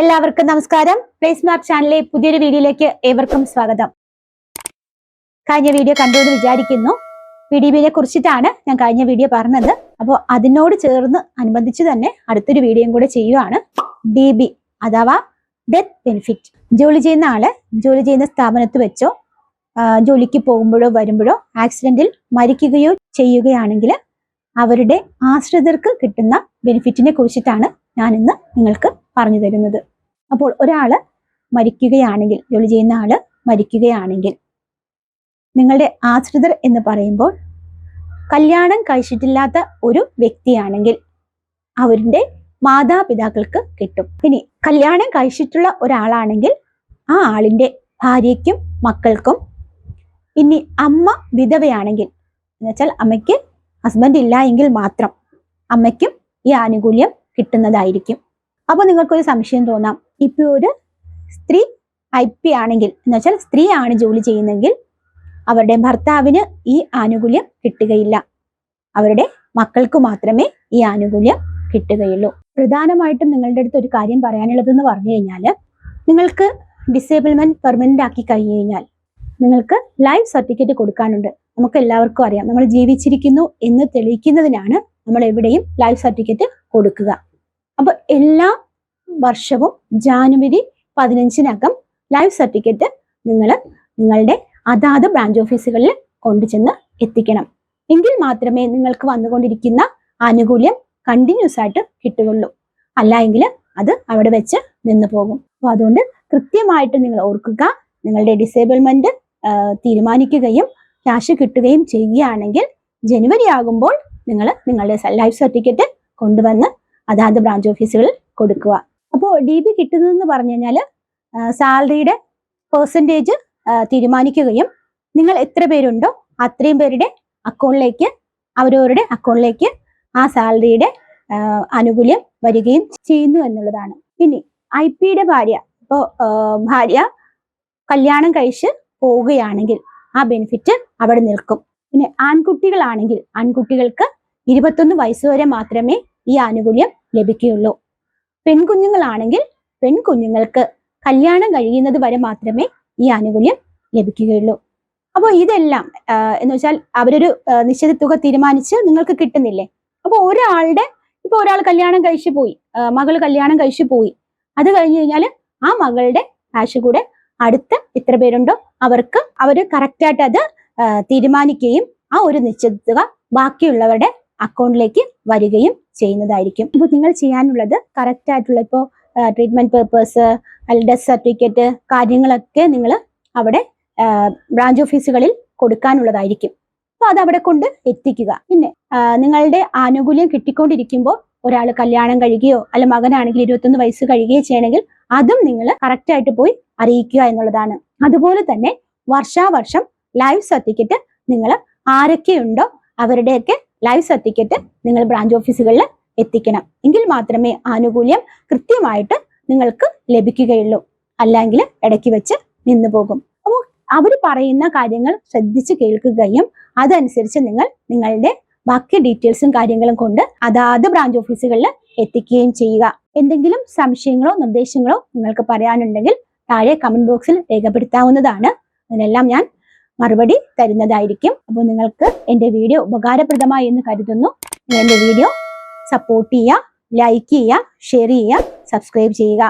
എല്ലാവർക്കും നമസ്കാരം. പ്ലേസ്മാർക്ക് ചാനലിലെ പുതിയൊരു വീഡിയോയിലേക്ക് ഏവർക്കും സ്വാഗതം. കഴിഞ്ഞ വീഡിയോ കണ്ടുവെന്ന് വിചാരിക്കുന്നു. PDB-നെ കുറിച്ചിട്ടാണ് ഞാൻ കഴിഞ്ഞ വീഡിയോ പറഞ്ഞത്. അപ്പോൾ അതിനോട് ചേർന്ന് അനുബന്ധിച്ച് തന്നെ അടുത്തൊരു വീഡിയോയും കൂടെ ചെയ്യുകയാണ്. DB അഥവാ ഡെത്ത് ബെനിഫിറ്റ്. ജോലി ചെയ്യുന്ന ആള് ജോലി ചെയ്യുന്ന സ്ഥാപനത്ത് വെച്ചോ ജോലിക്ക് പോകുമ്പോഴോ വരുമ്പോഴോ ആക്സിഡന്റിൽ മരിക്കുകയോ ചെയ്യുകയാണെങ്കിൽ അവരുടെ ആശ്രിതർക്ക് കിട്ടുന്ന ബെനിഫിറ്റിനെ കുറിച്ചിട്ടാണ് ഞാൻ ഇന്ന് നിങ്ങൾക്ക് പറഞ്ഞു തരുന്നത്. അപ്പോൾ ഒരാള് മരിക്കുകയാണെങ്കിൽ, ജോലി ചെയ്യുന്ന ആള് മരിക്കുകയാണെങ്കിൽ, നിങ്ങളുടെ ആശ്രിതർ എന്ന് പറയുമ്പോൾ കല്യാണം കഴിച്ചിട്ടില്ലാത്ത ഒരു വ്യക്തിയാണെങ്കിൽ അവരുടെ മാതാപിതാക്കൾക്ക് കിട്ടും. ഇനി കല്യാണം കഴിച്ചിട്ടുള്ള ഒരാളാണെങ്കിൽ ആ ആളിന്റെ ഭാര്യയ്ക്കും മക്കൾക്കും, ഇനി അമ്മ വിധവയാണെങ്കിൽ എന്നുവെച്ചാൽ അമ്മയ്ക്ക് ഹസ്ബൻഡ് ഇല്ല എങ്കിൽ മാത്രം അമ്മയ്ക്കും ഈ ആനുകൂല്യം കിട്ടുന്നതായിരിക്കും. അപ്പൊ നിങ്ങൾക്കൊരു സംശയം തോന്നാം, ഇപ്പൊ ഒരു സ്ത്രീ IP ആണെങ്കിൽ എന്നുവെച്ചാൽ സ്ത്രീ ആണ് ജോലി ചെയ്യുന്നെങ്കിൽ അവരുടെ ഭർത്താവിന് ഈ ആനുകൂല്യം കിട്ടുകയില്ല, അവരുടെ മക്കൾക്ക് മാത്രമേ ഈ ആനുകൂല്യം കിട്ടുകയുള്ളൂ. പ്രധാനമായിട്ടും നിങ്ങളുടെ അടുത്ത് ഒരു കാര്യം പറയാനുള്ളതെന്ന് പറഞ്ഞു കഴിഞ്ഞാൽ, നിങ്ങൾക്ക് ഡിസേബിൾമെന്റ് പെർമനന്റ് ആക്കി കഴിഞ്ഞു കഴിഞ്ഞാൽ നിങ്ങൾക്ക് ലൈഫ് സർട്ടിഫിക്കറ്റ് കൊടുക്കാനുണ്ട്. നമുക്ക് എല്ലാവർക്കും അറിയാം, നമ്മൾ ജീവിച്ചിരിക്കുന്നു എന്ന് തെളിയിക്കുന്നതിനാണ് നമ്മൾ എവിടെയും ലൈഫ് സർട്ടിഫിക്കറ്റ് കൊടുക്കുക. അപ്പൊ എല്ലാ വർഷവും ജാനുവരി 15-നകം ലൈഫ് സർട്ടിഫിക്കറ്റ് നിങ്ങൾ നിങ്ങളുടെ അതാത് ബ്രാഞ്ച് ഓഫീസുകളിൽ കൊണ്ടുചെന്ന് എത്തിക്കണം. എങ്കിൽ മാത്രമേ നിങ്ങൾക്ക് വന്നുകൊണ്ടിരിക്കുന്ന ആനുകൂല്യം കണ്ടിന്യൂസ് ആയിട്ട് കിട്ടുകയുള്ളൂ. അല്ല എങ്കിൽ അത് അവിടെ വെച്ച് നിന്ന് പോകും. അപ്പൊ അതുകൊണ്ട് കൃത്യമായിട്ട് നിങ്ങൾ ഓർക്കുക, നിങ്ങളുടെ ഡിസേബിൾമെന്റ് തീരുമാനിക്കുകയും ക്യാഷ് കിട്ടുകയും ചെയ്യുകയാണെങ്കിൽ ജനുവരി ആകുമ്പോൾ നിങ്ങൾ നിങ്ങളുടെ ലൈഫ് സർട്ടിഫിക്കറ്റ് കൊണ്ടുവന്ന് അതാത് ബ്രാഞ്ച് ഓഫീസുകളിൽ കൊടുക്കുക. അപ്പോൾ DB കിട്ടുന്നതെന്ന് പറഞ്ഞു കഴിഞ്ഞാൽ സാലറിയുടെ പെർസെൻറ്റേജ് തീരുമാനിക്കുകയും നിങ്ങൾ എത്ര പേരുണ്ടോ അത്രയും പേരുടെ അക്കൗണ്ടിലേക്ക്, അവരവരുടെ അക്കൗണ്ടിലേക്ക് ആ സാലറിയുടെ ആനുകൂല്യം വരികയും ചെയ്യുന്നു എന്നുള്ളതാണ്. ഇനി IP-യുടെ ഭാര്യ, ഇപ്പോൾ ഭാര്യ കല്യാണം കഴിച്ച് പോവുകയാണെങ്കിൽ ആ ബെനിഫിറ്റ് അവിടെ നിൽക്കും. പിന്നെ ആൺകുട്ടികളാണെങ്കിൽ ആൺകുട്ടികൾക്ക് 21 വയസ്സ് വരെ മാത്രമേ ഈ ആനുകൂല്യം ലഭിക്കുകയുള്ളൂ. പെൺകുഞ്ഞുങ്ങളാണെങ്കിൽ പെൺകുഞ്ഞുങ്ങൾക്ക് കല്യാണം കഴിയുന്നത് വരെ മാത്രമേ ഈ ആനുകൂല്യം ലഭിക്കുകയുള്ളൂ. അപ്പോൾ ഇതെല്ലാം എന്ന് വെച്ചാൽ അവരൊരു നിശ്ചിത തുക തീരുമാനിച്ച് നിങ്ങൾക്ക് കിട്ടുന്നില്ലേ. അപ്പോൾ ഇപ്പൊ ഒരാൾ കല്യാണം കഴിച്ചു പോയി, മകള് കല്യാണം കഴിച്ചു പോയി, അത് കഴിഞ്ഞു കഴിഞ്ഞാൽ ആ മകളുടെ കാശ് കൂടെ അടുത്ത എത്ര പേരുണ്ടോ അവർക്ക് അവര് കറക്റ്റായിട്ട് അത് തീരുമാനിക്കുകയും ആ ഒരു നിശ്ചിത തുക ബാക്കിയുള്ളവരുടെ അക്കൗണ്ടിലേക്ക് വരികയും ചെയ്യുന്നതായിരിക്കും. അപ്പോൾ നിങ്ങൾ ചെയ്യാനുള്ളത് കറക്റ്റ് ആയിട്ടുള്ള ഇപ്പോൾ ട്രീറ്റ്മെന്റ് പേർപ്പസ്, ഡെത്ത് സർട്ടിഫിക്കറ്റ് കാര്യങ്ങളൊക്കെ നിങ്ങൾ അവിടെ ബ്രാഞ്ച് ഓഫീസുകളിൽ കൊടുക്കാനുള്ളതായിരിക്കും. അപ്പോൾ അത് അവിടെ കൊണ്ട് എത്തിക്കുക. പിന്നെ നിങ്ങളുടെ ആനുകൂല്യം കിട്ടിക്കൊണ്ടിരിക്കുമ്പോൾ ഒരാൾ കല്യാണം കഴിയുകയോ അല്ല മകനാണെങ്കിൽ 21 വയസ്സ് കഴിയുകയോ ചെയ്യണമെങ്കിൽ അതും നിങ്ങൾ കറക്റ്റ് ആയിട്ട് പോയി അറിയിക്കുക എന്നുള്ളതാണ്. അതുപോലെ തന്നെ വർഷാവർഷം ലൈഫ് സർട്ടിഫിക്കറ്റ് നിങ്ങൾ ആരൊക്കെയുണ്ടോ അവരുടെയൊക്കെ ലൈഫ് സർട്ടിഫിക്കറ്റ് നിങ്ങൾ ബ്രാഞ്ച് ഓഫീസുകളിൽ എത്തിക്കണം. എങ്കിൽ മാത്രമേ ആനുകൂല്യം കൃത്യമായിട്ട് നിങ്ങൾക്ക് ലഭിക്കുകയുള്ളൂ. അല്ലെങ്കിൽ ഇടയ്ക്ക് വെച്ച് നിന്നു പോകും. അപ്പോൾ അവർ പറയുന്ന കാര്യങ്ങൾ ശ്രദ്ധിച്ച് കേൾക്കുകയും അതനുസരിച്ച് നിങ്ങൾ നിങ്ങളുടെ ബാക്കി ഡീറ്റെയിൽസും കാര്യങ്ങളും കൊണ്ട് അതാത് ബ്രാഞ്ച് ഓഫീസുകളിൽ എത്തിക്കുകയും ചെയ്യുക. എന്തെങ്കിലും സംശയങ്ങളോ നിർദ്ദേശങ്ങളോ നിങ്ങൾക്ക് പറയാനുണ്ടെങ്കിൽ താഴെ കമന്റ് ബോക്സിൽ രേഖപ്പെടുത്താവുന്നതാണ്. അതിനെല്ലാം ഞാൻ മറുപടി തരുന്നതായിരിക്കും. അപ്പോൾ നിങ്ങൾക്ക് എൻ്റെ വീഡിയോ ഉപകാരപ്രദമായി എന്ന് കരുതുന്നു. എൻ്റെ വീഡിയോ സപ്പോർട്ട് ചെയ്യുക, ലൈക്ക് ചെയ്യുക, ഷെയർ ചെയ്യുക, സബ്സ്ക്രൈബ് ചെയ്യുക.